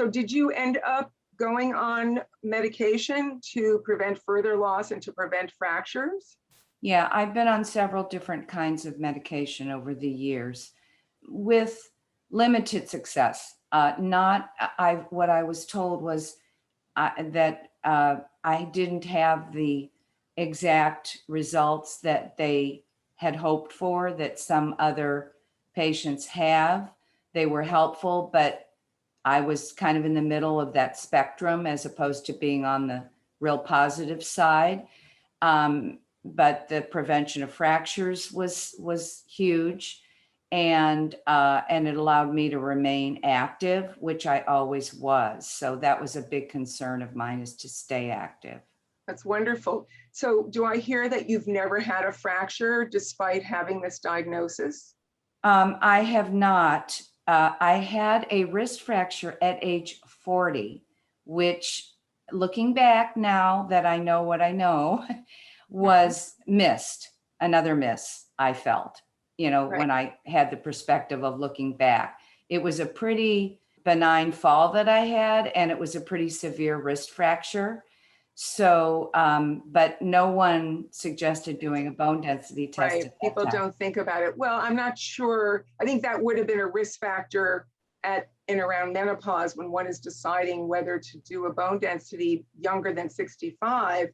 So did you end up going on medication to prevent further loss and to prevent fractures? Yeah, I've been on several different kinds of medication over the years with limited success. What I was told was that I didn't have the exact results that they had hoped for, that some other patients have. They were helpful, but I was kind of in the middle of that spectrum as opposed to being on the real positive side. But the prevention of fractures was huge, and it allowed me to remain active, which I always was. So that was a big concern of mine, is to stay active. That's wonderful. So do I hear that you've never had a fracture despite having this diagnosis? I have not. I had a wrist fracture at age 40, which, looking back now that I know what I know, was missed, another miss, I felt, Right. when I had the perspective of looking back. It was a pretty benign fall that I had, and it was a pretty severe wrist fracture. So, but no one suggested doing a bone density test Right. at that People time. don't think about it. Well, I'm not sure. I think that would have been a risk factor at and around menopause when one is deciding whether to do a bone density younger than 65.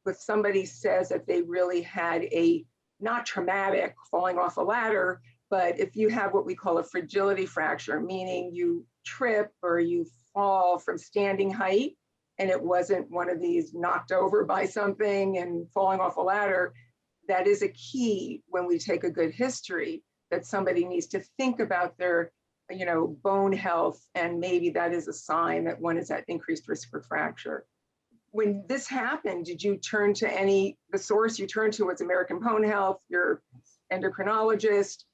If somebody says that they really had a not traumatic falling off a ladder, but if you have what we call a fragility fracture, meaning you trip or you fall from standing height, and it wasn't one of these knocked over by something and falling off a ladder, that is a key when we take a good history, that somebody needs to think about their, bone health, and maybe that is a sign that one is at increased risk for fracture. When this happened, did you turn to the source you turned to was American Bone Health, your endocrinologist?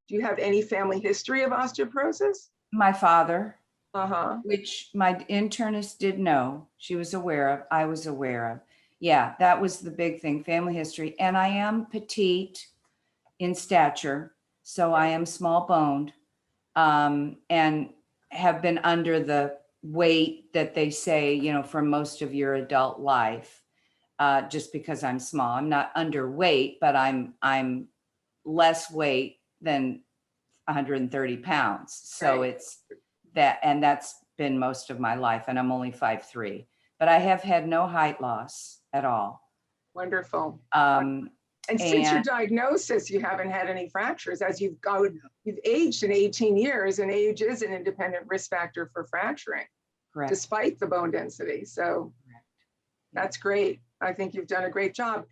Do you have any family history of osteoporosis? My father, Uh-huh. which my internist did know, she was aware of, I was aware of. Yeah, that was the big thing, family history. And I am petite in stature, so I am small boned, and have been under the weight that they say, for most of your adult life, just because I'm small. I'm not underweight, but I'm less weight than 130 pounds. So Right. it's that, and that's been most of my life, and I'm only 5'3", but I have had no height loss at all. Wonderful. And since your diagnosis, you haven't had any fractures. As you've aged in 18 years, and age is an independent risk factor for fracturing, correct. Despite the bone density. So Correct. that's great. I think you've done a great job.